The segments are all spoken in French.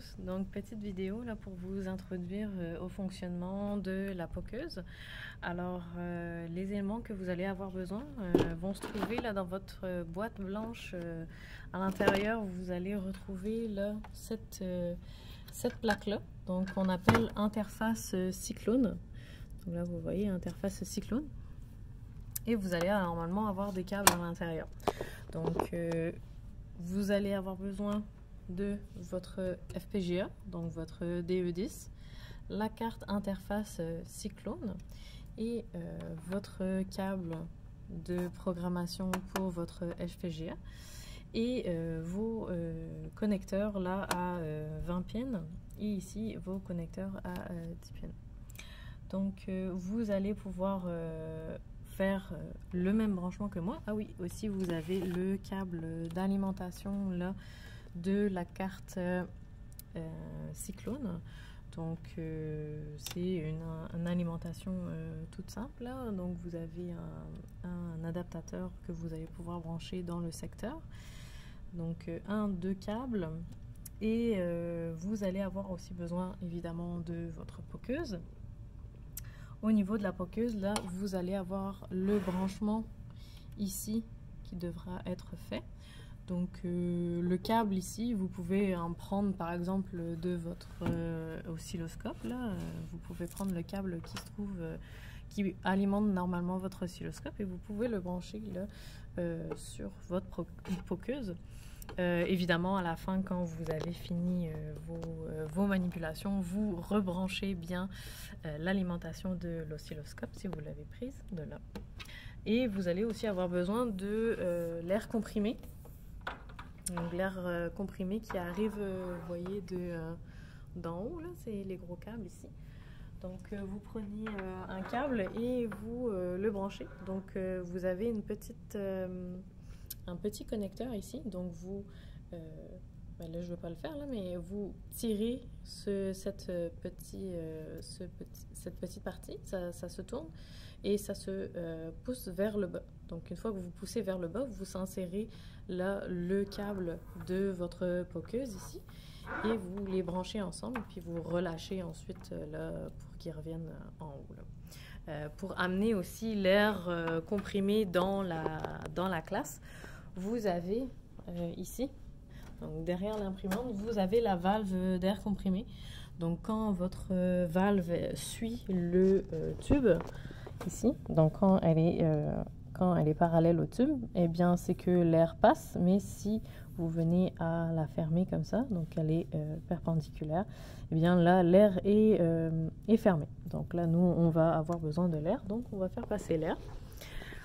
tous, donc petite vidéo là pour vous introduire au fonctionnement de la pokeuse. Alors les éléments que vous allez avoir besoin vont se trouver là dans votre boîte blanche. À l'intérieur vous allez retrouver là cette plaque là, donc on appelle interface cyclone. Donc là vous voyez interface cyclone et vous allez normalement avoir des câbles à l'intérieur. Donc vous allez avoir besoin de votre FPGA, donc votre DE10, la carte interface cyclone et votre câble de programmation pour votre FPGA et vos connecteurs là à 20 pins et ici vos connecteurs à 10 pins. Donc vous allez pouvoir faire le même branchement que moi. Ah oui, aussi vous avez le câble d'alimentation là de la carte cyclone. Donc c'est une alimentation toute simple là. Donc vous avez un adaptateur que vous allez pouvoir brancher dans le secteur. Donc deux câbles et vous allez avoir aussi besoin évidemment de votre pokeuse. Au niveau de la pokeuse, là, vous allez avoir le branchement ici qui devra être fait. Donc, le câble ici, vous pouvez en prendre par exemple de votre oscilloscope. Là, vous pouvez prendre le câble qui se trouve, qui alimente normalement votre oscilloscope et vous pouvez le brancher là sur votre pokeuse. Évidemment, à la fin, quand vous avez fini vos manipulations, vous rebranchez bien l'alimentation de l'oscilloscope si vous l'avez prise de là. Et vous allez aussi avoir besoin de l'air comprimé. Donc l'air comprimé qui arrive, vous voyez, d'en haut, là, c'est les gros câbles ici. Donc vous prenez un câble et vous le branchez. Donc vous avez une petite... un petit connecteur ici, donc vous, là je ne veux pas le faire là, mais vous tirez cette petite partie, ça se tourne et ça se pousse vers le bas. Donc une fois que vous poussez vers le bas, vous insérez là le câble de votre pokeuse ici et vous les branchez ensemble, puis vous relâchez ensuite là pour qu'ils reviennent en haut là. Pour amener aussi l'air comprimé dans la classe, vous avez ici, donc derrière l'imprimante, vous avez la valve d'air comprimé. Donc quand votre valve suit le tube ici, donc quand elle est parallèle au tube, eh bien c'est que l'air passe, mais si vous venez à la fermer comme ça, donc elle est perpendiculaire, eh bien là l'air est fermé. Donc là nous on va avoir besoin de l'air, donc on va faire passer l'air.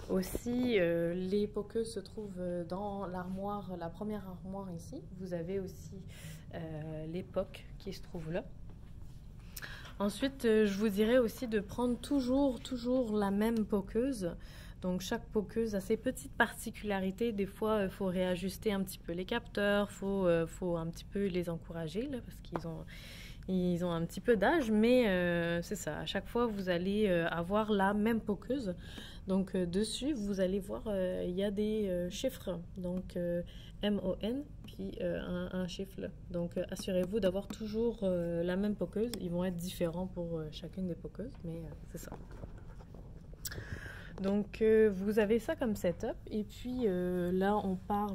Aussi, les pokeuses se trouvent dans l'armoire, la première armoire ici. Vous avez aussi les POC qui se trouvent là. Ensuite, je vous dirais aussi de prendre toujours la même pokeuse. Donc chaque pokeuse a ses petites particularités. Des fois, il faut réajuster un petit peu les capteurs, faut un petit peu les encourager là, parce qu'ils ont un petit peu d'âge, mais c'est ça. À chaque fois, vous allez avoir la même pokeuse. Donc dessus, vous allez voir, il y a des chiffres, donc MON, puis un chiffre là. Donc assurez-vous d'avoir toujours la même pokeuse. Ils vont être différents pour chacune des pokeuses, mais c'est ça. Donc vous avez ça comme setup, et puis là on part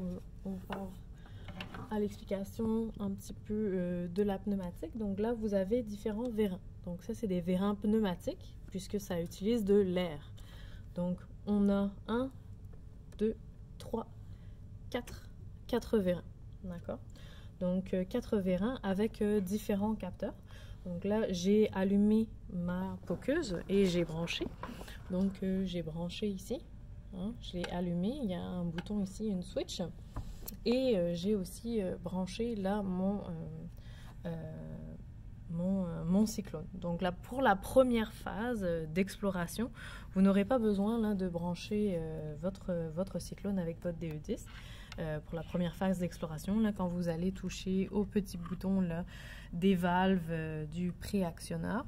à l'explication un petit peu de la pneumatique. Donc là vous avez différents vérins. Donc ça c'est des vérins pneumatiques puisque ça utilise de l'air. Donc on a 1, 2, 3, 4 vérins, d'accord? Donc 4 vérins avec différents capteurs. Donc là j'ai allumé ma pokeuse et j'ai branché. Donc j'ai branché ici, hein, je l'ai allumé, il y a un bouton ici, une switch. Et j'ai aussi branché là mon cyclone. Donc là, pour la première phase d'exploration, vous n'aurez pas besoin là, de brancher votre cyclone avec votre DE10. Pour la première phase d'exploration, là, quand vous allez toucher au petit bouton là, des valves du préactionneur.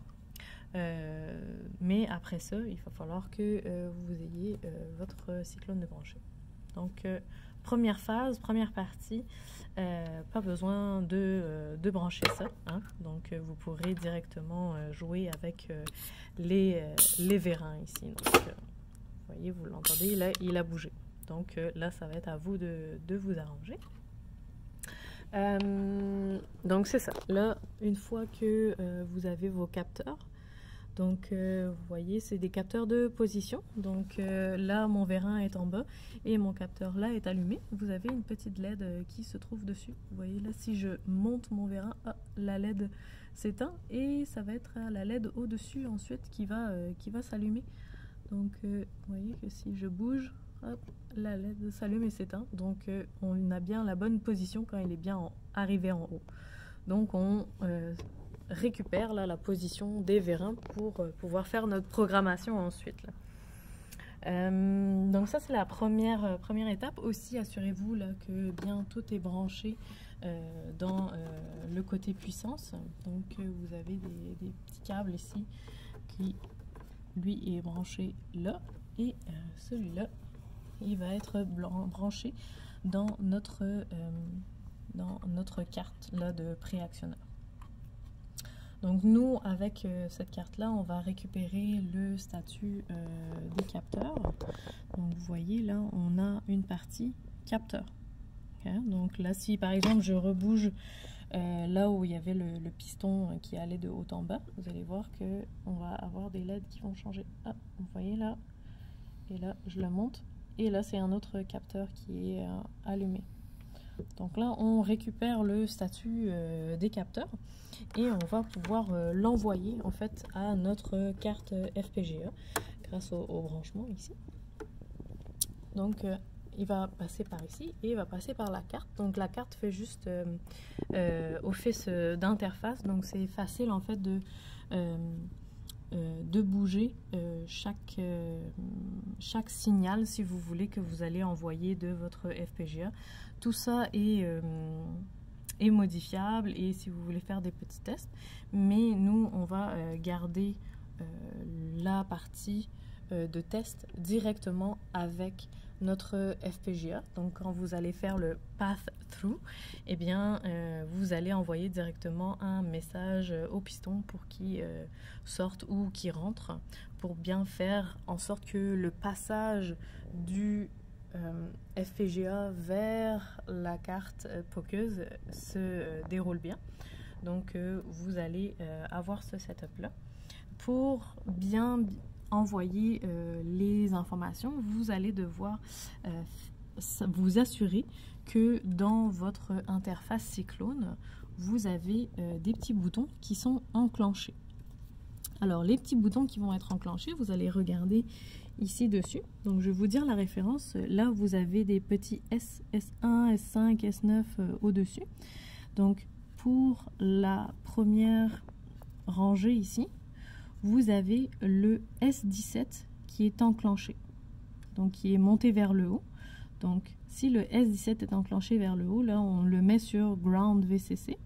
Mais après ça, il va falloir que vous ayez votre cyclone de branché. Donc première phase, première partie, pas besoin de brancher ça. Hein? Donc, vous pourrez directement jouer avec les vérins ici. Donc, vous voyez, vous l'entendez, là, il a bougé. Donc, là, ça va être à vous de vous arranger. Donc, c'est ça. Là, une fois que vous avez vos capteurs, donc, vous voyez, c'est des capteurs de position. Donc, là, mon vérin est en bas et mon capteur là est allumé. Vous avez une petite LED qui se trouve dessus. Vous voyez, là, si je monte mon vérin, la LED s'éteint et ça va être la LED au-dessus ensuite qui va s'allumer. Donc, vous voyez que si je bouge, hop, la LED s'allume et s'éteint. Donc, on a bien la bonne position quand il est bien arrivé en haut. Donc, on récupère là la position des vérins pour pouvoir faire notre programmation ensuite là. Donc ça c'est la première étape. Aussi assurez-vous là que bien tout est branché dans le côté puissance. Donc vous avez des petits câbles ici qui lui est branché là et celui-là il va être branché dans notre carte là de préactionneur. Donc nous, avec cette carte-là, on va récupérer le statut des capteurs. Donc vous voyez, là, on a une partie capteur. Okay? Donc là, si par exemple, je rebouge là où il y avait le piston qui allait de haut en bas, vous allez voir qu'on va avoir des LED qui vont changer. Ah, vous voyez là, et là, je le monte. Et là, c'est un autre capteur qui est allumé. Donc là, on récupère le statut des capteurs et on va pouvoir l'envoyer en fait à notre carte FPGA grâce au branchement ici. Donc il va passer par ici et il va passer par la carte. Donc la carte fait juste office d'interface, donc c'est facile en fait de bouger chaque signal si vous voulez que vous allez envoyer de votre FPGA. Tout ça est modifiable et si vous voulez faire des petits tests, mais nous on va garder la partie de test directement avec notre FPGA. Donc quand vous allez faire le path-through, eh bien vous allez envoyer directement un message au piston pour qu'il sorte ou qu'il rentre, pour bien faire en sorte que le passage du FPGA vers la carte pokeuse se déroule bien. Donc vous allez avoir ce setup là pour bien envoyer les informations. Vous allez devoir vous assurer que dans votre interface Cyclone vous avez des petits boutons qui sont enclenchés. Alors les petits boutons qui vont être enclenchés, vous allez regarder ici dessus. Donc je vais vous dire la référence. Là vous avez des petits S, S1, S5, S9 au-dessus. Donc pour la première rangée ici, vous avez le S17 qui est enclenché, donc qui est monté vers le haut. Donc si le S17 est enclenché vers le haut, là on le met sur Ground VCC.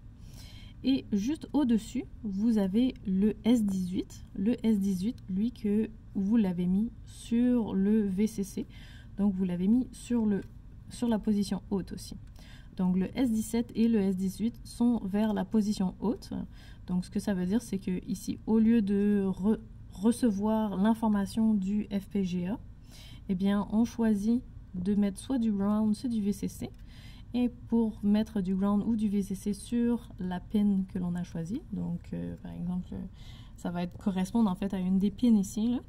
Et juste au-dessus, vous avez le S18. Le S18, lui, que vous l'avez mis sur le VCC. Donc, vous l'avez mis sur la position haute aussi. Donc, le S17 et le S18 sont vers la position haute. Donc, ce que ça veut dire, c'est que ici, au lieu de recevoir l'information du FPGA, eh bien, on choisit de mettre soit du ground, soit du VCC. Et pour mettre du ground ou du VCC sur la pin que l'on a choisie, donc par exemple, ça va correspondre en fait à une des pins ici, là.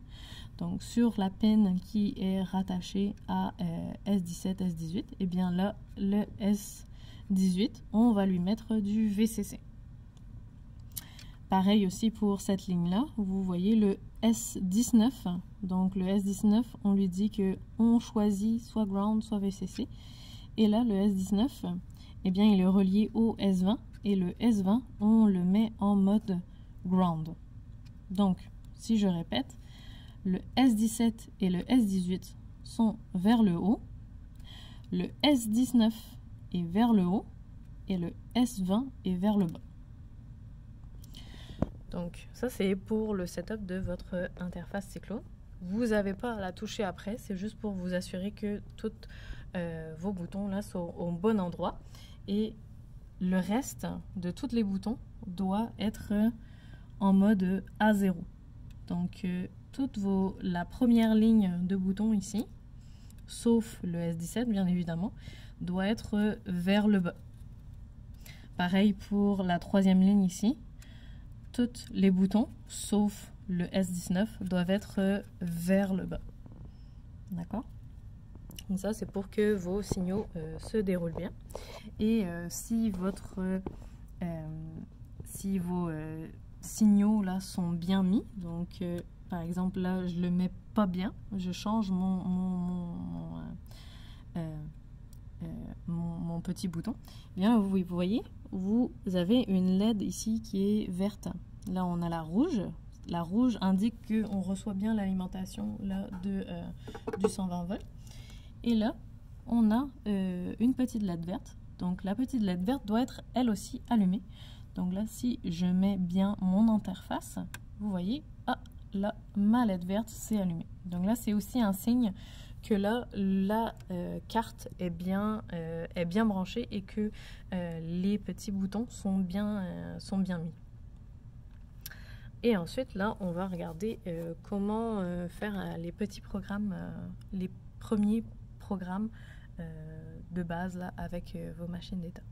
Donc sur la pin qui est rattachée à S17, S18, et bien là, le S18, on va lui mettre du VCC. Pareil aussi pour cette ligne-là, vous voyez le S19, donc le S19, on lui dit qu'on choisit soit ground, soit VCC. Et là, le S19, eh bien, il est relié au S20. Et le S20, on le met en mode ground. Donc, si je répète, le S17 et le S18 sont vers le haut. Le S19 est vers le haut. Et le S20 est vers le bas. Donc, ça, c'est pour le setup de votre interface Cyclone. Vous n'avez pas à la toucher après, c'est juste pour vous assurer que toute vos boutons là sont au bon endroit. Et le reste de tous les boutons doit être en mode A0. Donc, la première ligne de boutons ici, sauf le S17 bien évidemment, doit être vers le bas. Pareil pour la troisième ligne ici, tous les boutons, sauf le S19, doivent être vers le bas. D'accord? Donc ça, c'est pour que vos signaux se déroulent bien. Et si vos signaux là sont bien mis, donc par exemple là je le mets pas bien, je change mon petit bouton, eh bien vous voyez, vous avez une LED ici qui est verte. Là on a la rouge. La rouge indique qu'on reçoit bien l'alimentation là du 120 volts. Et là on a une petite LED verte. Donc la petite LED verte doit être elle aussi allumée. Donc là, si je mets bien mon interface, vous voyez, ah, là, ma LED verte s'est allumée. Donc là, c'est aussi un signe que là, la carte est bien branchée et que les petits boutons sont bien mis. Et ensuite, là, on va regarder comment faire les petits programmes, les premiers programmes de base là, avec vos machines d'état.